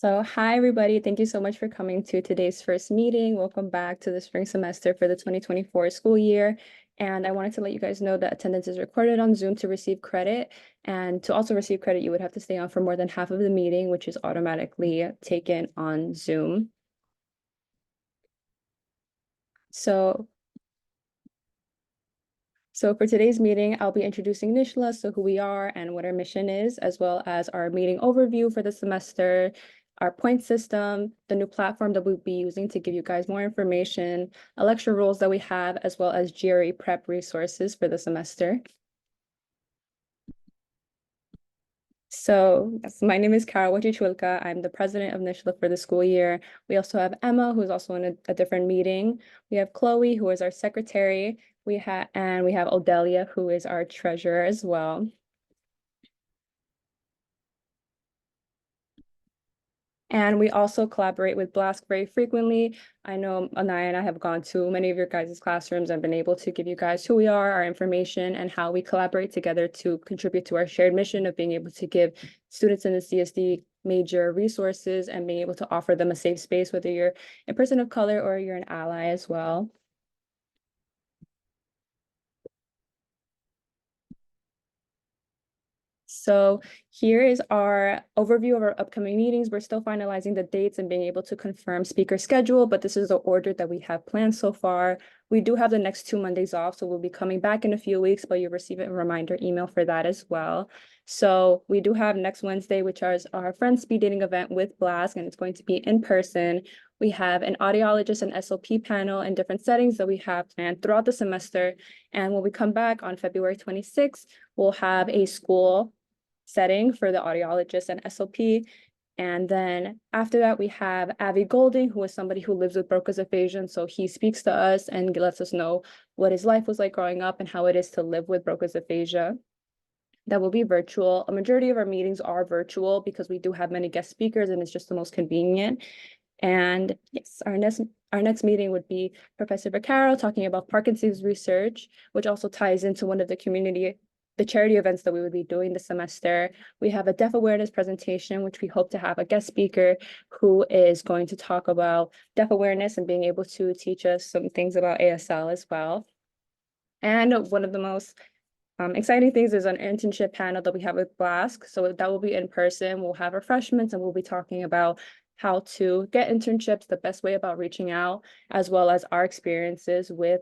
So hi, everybody. Thank you so much for coming to today's first meeting. Welcome back to the spring semester for the 2024 school year. And I wanted to let you guys know that attendance is recorded on Zoom to receive credit. And to also receive credit, you would have to stay on for more than half of the meeting, which is automatically taken on Zoom. So for today's meeting, I'll be introducing Nishla, so who we are and what our mission is, as well as our meeting overview for the semester, our point system, the new platform that we'll be using to give you guys more information, lecture rules that we have, as well as GRE prep resources for the semester. So yes, my name is Kara Wachichwilka. I'm the president of Nishla for the school year. We also have Emma, who's also in a different meeting. We have Chloe, who is our secretary. We have Odelia, who is our treasurer as well. And we also collaborate with BLASK very frequently. I know Anaya and I have gone to many of your guys' classrooms and been able to give you guys who we are, our information, and how we collaborate together to contribute to our shared mission of being able to give students in the CSD major resources and being able to offer them a safe space, whether you're a person of color or you're an ally as well. So here is our overview of our upcoming meetings. We're still finalizing the dates and being able to confirm speaker schedule, but this is the order that we have planned so far. We do have the next 2 Mondays off, so we'll be coming back in a few weeks, but you'll receive a reminder email for that as well. So we do have next Wednesday, which is our friend speed dating event with BLASK, and it's going to be in person. We have an audiologist and SLP panel in different settings that we have planned throughout the semester. And when we come back on February 26th, we'll have a school setting for the audiologist and SLP. And then after that, we have Avi Golding, who is somebody who lives with Broca's aphasia. So he speaks to us and lets us know what his life was like growing up and how it is to live with Broca's aphasia. That will be virtual. A majority of our meetings are virtual because we do have many guest speakers and it's just the most convenient. And yes, our next meeting would be Professor Vaccaro talking about Parkinson's research, which also ties into one of the charity events that we would be doing this semester. We have a deaf awareness presentation, which we hope to have a guest speaker who is going to talk about deaf awareness and being able to teach us some things about ASL as well. And one of the most exciting things is an internship panel that we have with BLASK. So that will be in person. We'll have refreshments and we'll be talking about how to get internships, the best way about reaching out, as well as our experiences with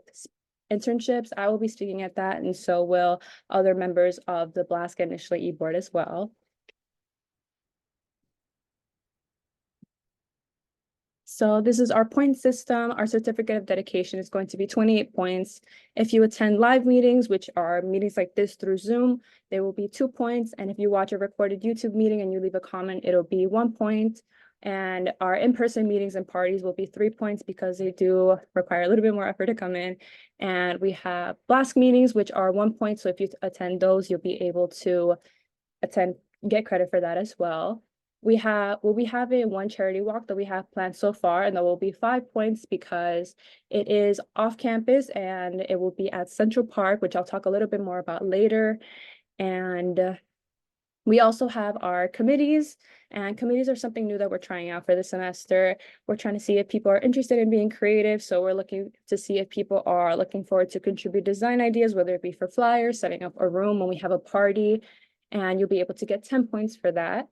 internships. I will be speaking at that, and so will other members of the BLASK and Nishla e-board as well. So this is our point system. Our certificate of dedication is going to be 28 points. If you attend live meetings, which are meetings like this through Zoom, there will be 2 points. And if you watch a recorded YouTube meeting and you leave a comment, it'll be 1 point. And our in-person meetings and parties will be 3 points because they do require a little bit more effort to come in. And we have BLASK meetings, which are 1 point. So if you attend those, you'll be able to get credit for that as well. We'll be having one charity walk that we have planned so far, and that will be 5 points because it is off campus and it will be at Central Park, which I'll talk a little bit more about later. And we also have our committees, and committees are something new that we're trying out for the semester. We're trying to see if people are interested in being creative. So we're looking to see if people are looking forward to contribute design ideas, whether it be for flyers, setting up a room when we have a party, and you'll be able to get 10 points for that.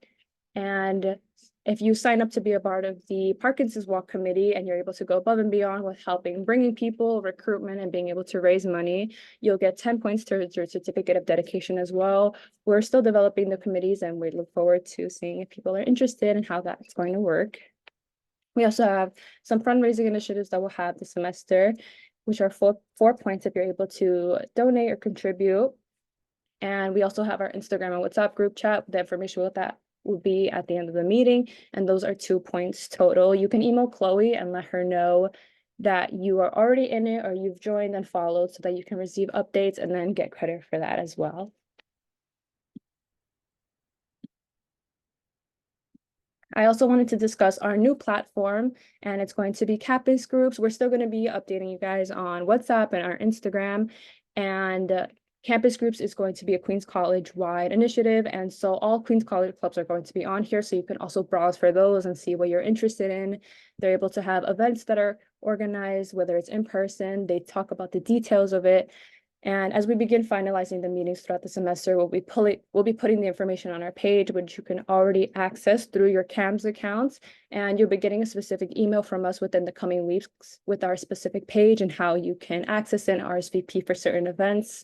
And if you sign up to be a part of the Parkinson's Walk Committee and you're able to go above and beyond with helping bringing people, recruitment, and being able to raise money, you'll get 10 points towards your certificate of dedication as well. We're still developing the committees and we look forward to seeing if people are interested and how that's going to work. We also have some fundraising initiatives that we'll have this semester, which are 4 points if you're able to donate or contribute. And we also have our Instagram and WhatsApp group chat. The information with that will be at the end of the meeting, and those are 2 points total. You can email Chloe and let her know that you are already in it or you've joined and followed so that you can receive updates and then get credit for that as well. I also wanted to discuss our new platform, and it's going to be campus groups. We're still going to be updating you guys on WhatsApp and our Instagram. And Campus Groups is going to be a Queens College-wide initiative, and so all Queens College clubs are going to be on here, so you can also browse for those and see what you're interested in. They're able to have events that are organized, whether it's in person, they talk about the details of it. And as we begin finalizing the meetings throughout the semester, we'll be putting the information on our page, which you can already access through your CAMS accounts. And you'll be getting a specific email from us within the coming weeks with our specific page and how you can access and RSVP for certain events.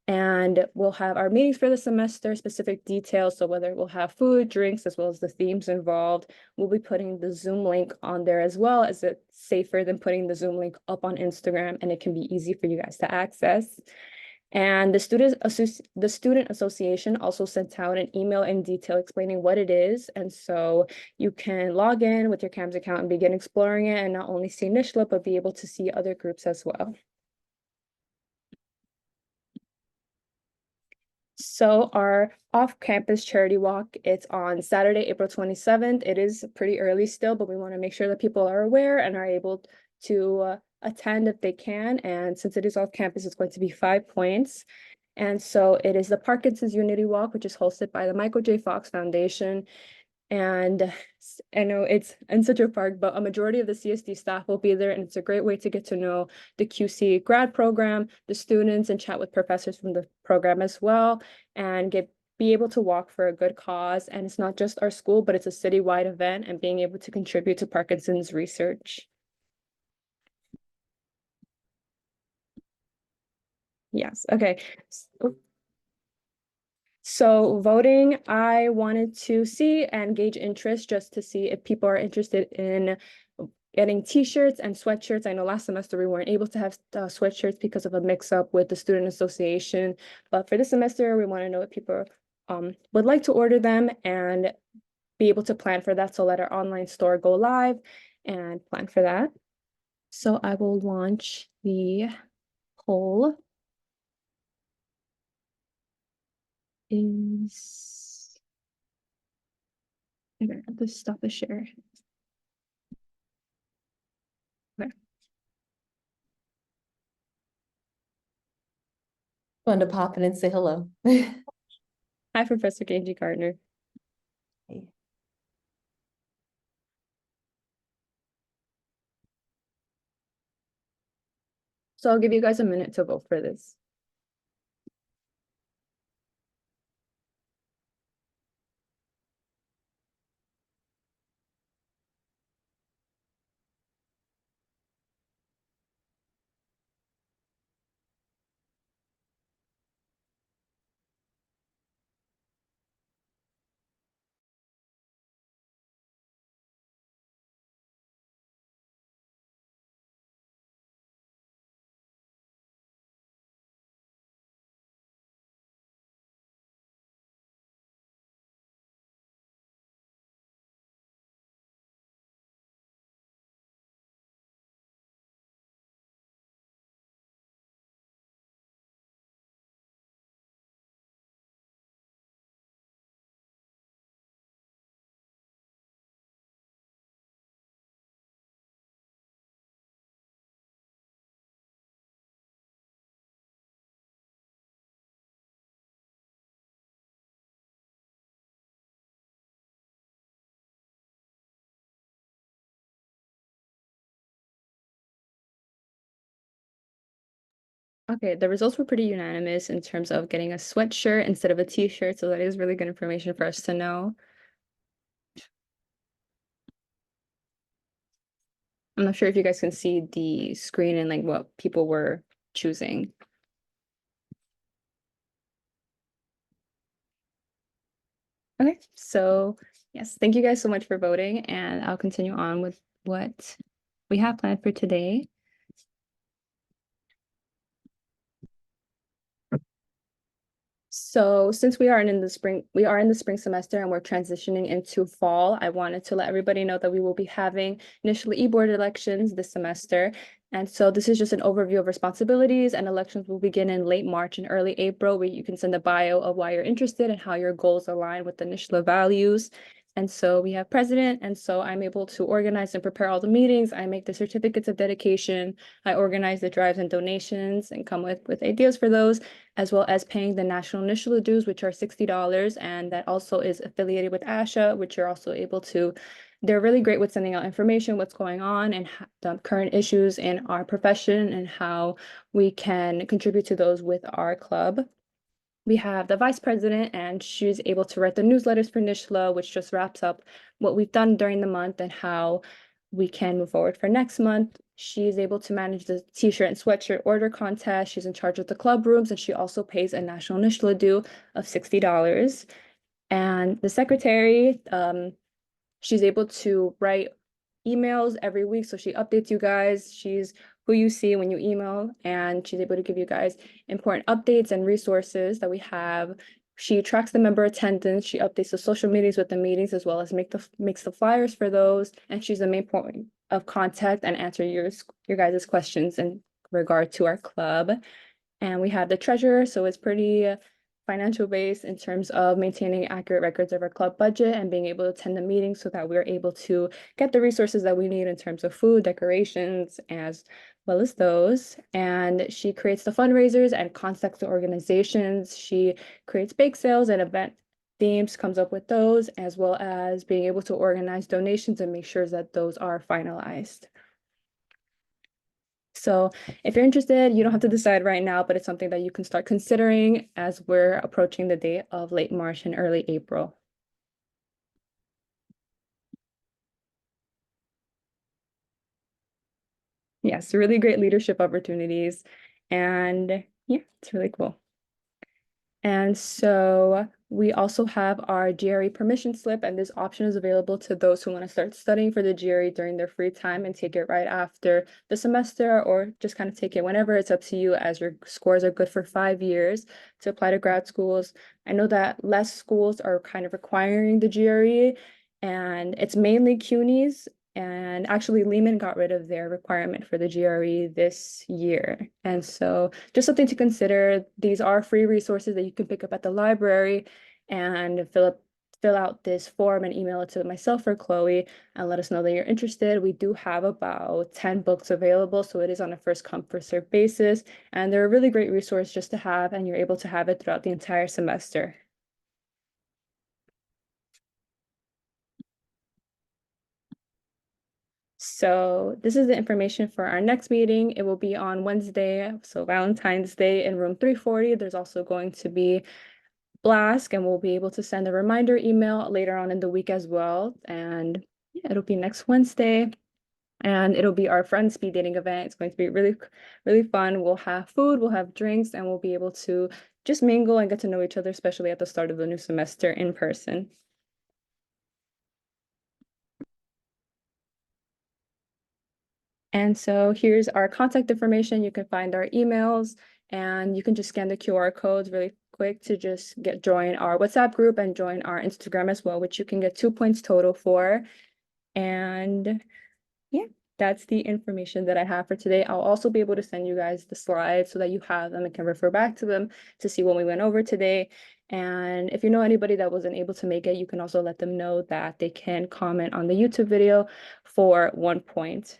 And we'll have our meetings for the semester, specific details. So whether we'll have food, drinks, as well as the themes involved, we'll be putting the Zoom link on there as well, as it's safer than putting the Zoom link up on Instagram, and it can be easy for you guys to access. And the student association also sent out an email in detail explaining what it is. And so you can log in with your CAMS account and begin exploring it, and not only see NISHLA, but be able to see other groups as well. So our off-campus charity walk, it's on Saturday, April 27th. It is pretty early still, but we want to make sure that people are aware and are able to attend if they can. And since it is off campus, it's going to be 5 points. And so it is the Parkinson's Unity Walk, which is hosted by the Michael J. Fox Foundation. And I know it's in Central Park, but a majority of the CSD staff will be there, and it's a great way to get to know the QC grad program, the students, and chat with professors from the program as well, and be able to walk for a good cause. And it's not just our school, but it's a citywide event, and being able to contribute to Parkinson's research. Yes, okay. So voting, I wanted to see and gauge interest just to see if people are interested in getting t-shirts and sweatshirts. I know last semester we weren't able to have sweatshirts because of a mix-up with the student association, but for this semester we want to know if people would like to order them and be able to plan for that. So let our online store go live and plan for that. So I will launch the poll. Okay, I'll just stop the share. Okay. Wanted to pop in and say hello. Hi, Professor Kenji Gardner. Hey. So I'll give you guys a minute to vote for this. Okay, the results were pretty unanimous in terms of getting a sweatshirt instead of a t-shirt, so that is really good information for us to know. I'm not sure if you guys can see the screen and like what people were choosing. Okay, so yes, thank you guys so much for voting, and I'll continue on with what we have planned for today. So since we are in the spring semester and we're transitioning into fall, I wanted to let everybody know that we will be having initially e-board elections this semester. And so this is just an overview of responsibilities, and elections will begin in late March and early April, where you can send a bio of why you're interested and how your goals align with the NISHLA values. And so we have president, and so I'm able to organize and prepare all the meetings. I make the certificates of dedication. I organize the drives and donations and come with ideas for those, as well as paying the national initial dues, which are $60. And that also is affiliated with ASHA, which you're also able to. They're really great with sending out information, what's going on and the current issues in our profession and how we can contribute to those with our club. We have the vice president, and she's able to write the newsletters for NISHLA, which just wraps up what we've done during the month and how we can move forward for next month. She's able to manage the t-shirt and sweatshirt order contest. She's in charge of the club rooms, and she also pays a national NISHLA due of $60. And the secretary, she's able to write emails every week, so she updates you guys. She's who you see when you email, and she's able to give you guys important updates and resources that we have. She tracks the member attendance. She updates the social medias with the meetings, as well as makes the flyers for those. And she's the main point of contact and answer your guys' questions in regard to our club. And we have the treasurer, so it's pretty financial based in terms of maintaining accurate records of our club budget and being able to attend the meetings so that we're able to get the resources that we need in terms of food, decorations, as well as those. And she creates the fundraisers and contacts the organizations. She creates bake sales and event themes, comes up with those, as well as being able to organize donations and make sure that those are finalized. So if you're interested, you don't have to decide right now, but it's something that you can start considering as we're approaching the date of late March and early April. Yes, really great leadership opportunities. And yeah, it's really cool. And so we also have our GRE permission slip, and this option is available to those who want to start studying for the GRE during their free time and take it right after the semester, or just kind of take it whenever. It's up to you, as your scores are good for 5 years to apply to grad schools. I know that less schools are kind of requiring the GRE, and it's mainly CUNY's. And actually, Lehman got rid of their requirement for the GRE this year. And so just something to consider. These are free resources that you can pick up at the library and fill out this form and email it to myself or Chloe and let us know that you're interested. We do have about 10 books available, so it is on a first come, first served basis. And they're a really great resource just to have, and you're able to have it throughout the entire semester. So this is the information for our next meeting. It will be on Wednesday, so Valentine's Day, in room 340. There's also going to be Blask, and we'll be able to send a reminder email later on in the week as well. And yeah, it'll be next Wednesday, and it'll be our friend speed dating event. It's going to be really, really fun. We'll have food, we'll have drinks, and we'll be able to just mingle and get to know each other, especially at the start of the new semester in person. And so here's our contact information. You can find our emails, and you can just scan the QR codes really quick to just join our WhatsApp group and join our Instagram as well, which you can get 2 points total for. And yeah, that's the information that I have for today. I'll also be able to send you guys the slides so that you have them and can refer back to them to see what we went over today. And if you know anybody that wasn't able to make it, you can also let them know that they can comment on the YouTube video for 1 point.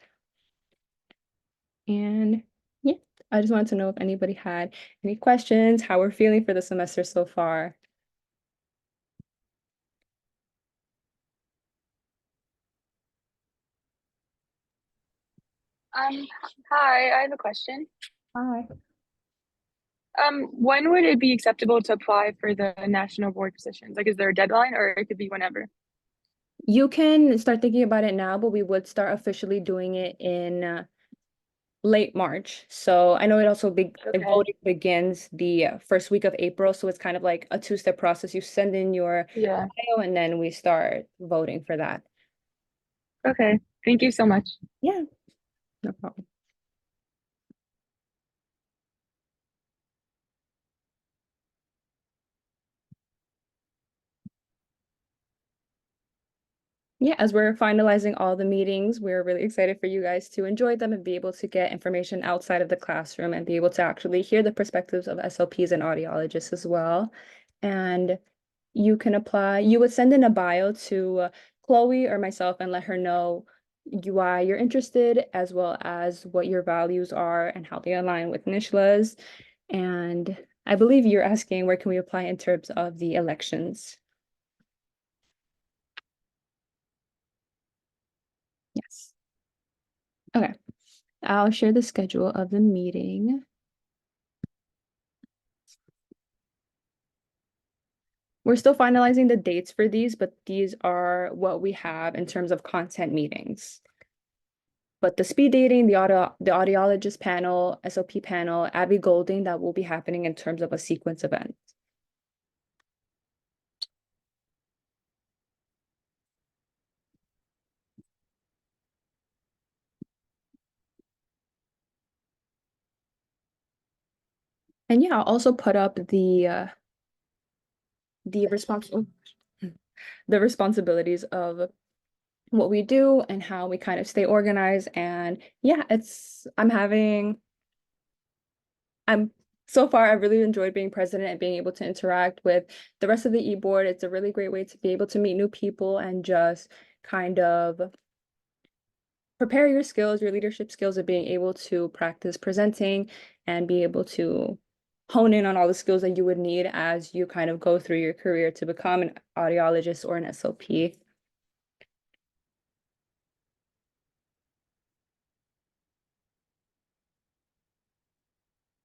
And yeah, I just wanted to know if anybody had any questions, how we're feeling for the semester so far. Hi, I have a question. Hi. When would it be acceptable to apply for the national board positions? Like, is there a deadline, or it could be whenever? You can start thinking about it now, but we would start officially doing it in late March. So I know it also Okay. voting begins the first week of April, so it's kind of like a two-step process. You send in your Yeah. bio, and then we start voting for that. Okay. Thank you so much. Yeah, no problem. Yeah, as we're finalizing all the meetings, we're really excited for you guys to enjoy them and be able to get information outside of the classroom and be able to actually hear the perspectives of SLPs and audiologists as well. And you can apply. You would send in a bio to Chloe or myself and let her know why you're interested, as well as what your values are and how they align with Nishla's. And I believe you're asking where can we apply in terms of the elections? Yes. Okay. I'll share the schedule of the meeting. We're still finalizing the dates for these, but these are what we have in terms of content meetings. But the speed dating, the audiologist panel, SOP panel, Abby Golding, that will be happening in terms of a sequence event. And yeah, I'll also put up the responsible the responsibilities of what we do and how we kind of stay organized. And yeah, I'm so far I've really enjoyed being president and being able to interact with the rest of the e-board. It's a really great way to be able to meet new people and just kind of prepare your skills, your leadership skills of being able to practice presenting and be able to hone in on all the skills that you would need as you kind of go through your career to become an audiologist or an SLP.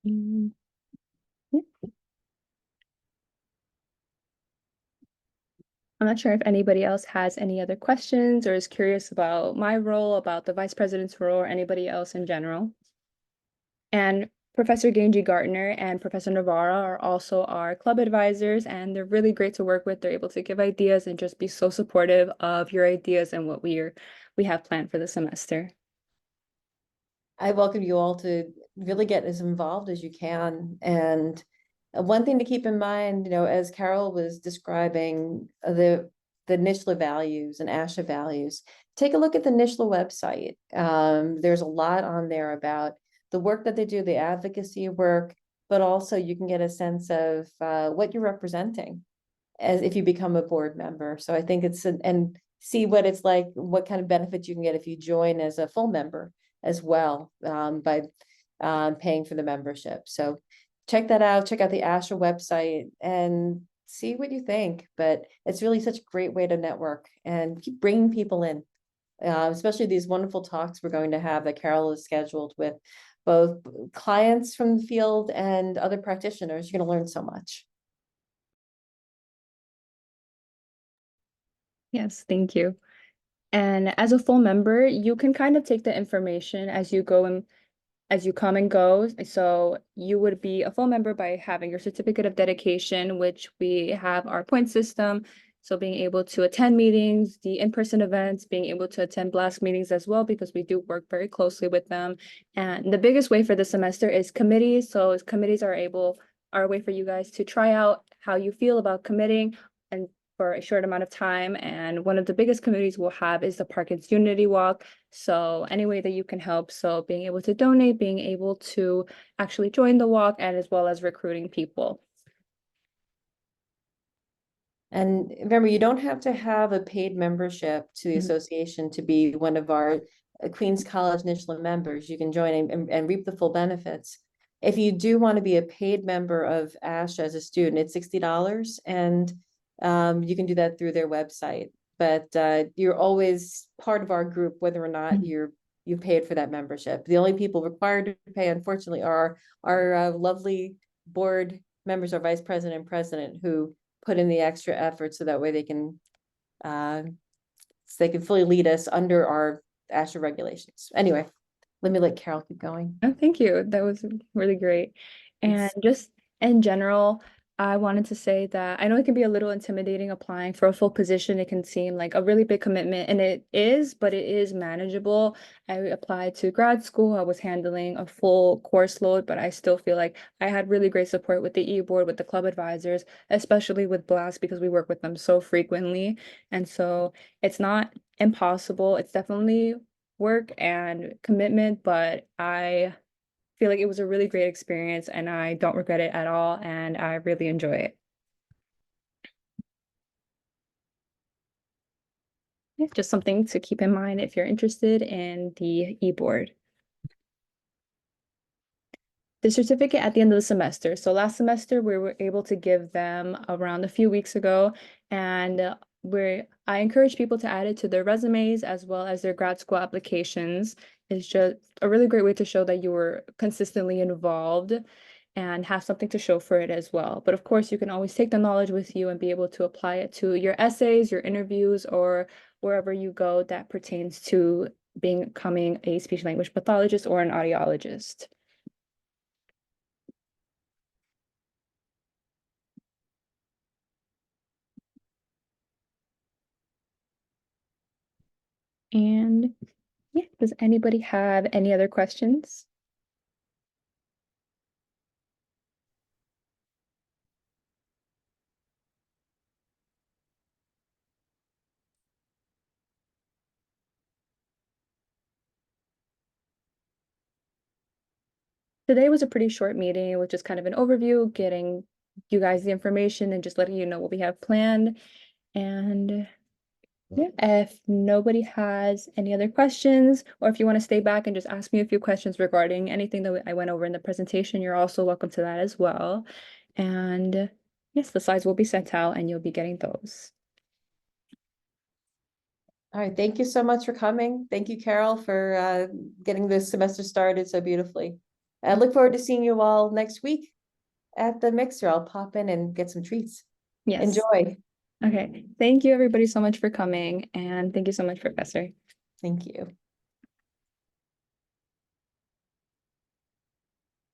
Mm, yeah. I'm not sure if anybody else has any other questions or is curious about my role, about the vice president's role, or anybody else in general. And Professor Ganji Gartner and Professor Navarra are also our club advisors, and they're really great to work with. They're able to give ideas and just be so supportive of your ideas and what we have planned for the semester. I welcome you all to really get as involved as you can. And one thing to keep in mind, as Carol was describing the NISHLA values and ASHA values, take a look at the NISHLA website. There's a lot on there about the work that they do, the advocacy work, but also you can get a sense of what you're representing as if you become a board member. So I think and see what it's like, what kind of benefits you can get if you join as a full member as well, by paying for the membership. So check that out, check out the ASHA website and see what you think. But it's really such a great way to network and keep bringing people in, especially these wonderful talks we're going to have that Carol is scheduled with both clients from the field and other practitioners. You're going to learn so much. Yes, thank you. And as a full member, you can kind of take the information as you go and as you come and go. So you would be a full member by having your certificate of dedication, which we have our point system. So being able to attend meetings, the in-person events, being able to attend blast meetings as well, because we do work very closely with them. And the biggest way for the semester is committees. So committees are a way for you guys to try out how you feel about committing and for a short amount of time. And one of the biggest committees we'll have is the Parkins Unity Walk. So any way that you can help. So being able to donate, being able to actually join the walk, and as well as recruiting people. And remember, you don't have to have a paid membership to the Mhm. association to be one of our Queens College NISHLA members. You can join and reap the full benefits. If you do want to be a paid member of ASH as a student, it's $60, and you can do that through their website. But you're always part of our group, whether or not Mhm. you paid for that membership. The only people required to pay, unfortunately, are our lovely board members, our vice president and president, who put in the extra effort so that way they can fully lead us under our ASHA regulations. Anyway, let me let Carol keep going. Oh, thank you. That was really great. And Thanks. just in general, I wanted to say that I know it can be a little intimidating applying for a full position. It can seem like a really big commitment, and it is, but it is manageable. I applied to grad school. I was handling a full course load, but I still feel like I had really great support with the e-board, with the club advisors, especially with BLAST, because we work with them so frequently. And so it's not impossible. It's definitely work and commitment, but I feel like it was a really great experience and I don't regret it at all, and I really enjoy it. yeah, just something to keep in mind if you're interested in the e-board. The certificate at the end of the semester. So last semester, we were able to give them around a few weeks ago, and I encourage people to add it to their resumes as well as their grad school applications. It's just a really great way to show that you were consistently involved and have something to show for it as well. But of course, you can always take the knowledge with you and be able to apply it to your essays, your interviews, or wherever you go that pertains to becoming a speech language pathologist or an audiologist. And yeah, does anybody have any other questions? Today was a pretty short meeting, which is kind of an overview, getting you guys the information and just letting you know what we have planned. And yeah, if nobody has any other questions, or if you want to stay back and just ask me a few questions regarding anything that I went over in the presentation, you're also welcome to that as well. And yes, the slides will be sent out and you'll be getting those. All right, thank you so much for coming. Thank you, Carol, for getting this semester started so beautifully. I look forward to seeing you all next week at the mixer. I'll pop in and get some treats. Yes. Enjoy. Okay. Thank you everybody so much for coming, and thank you so much, Professor. Thank you.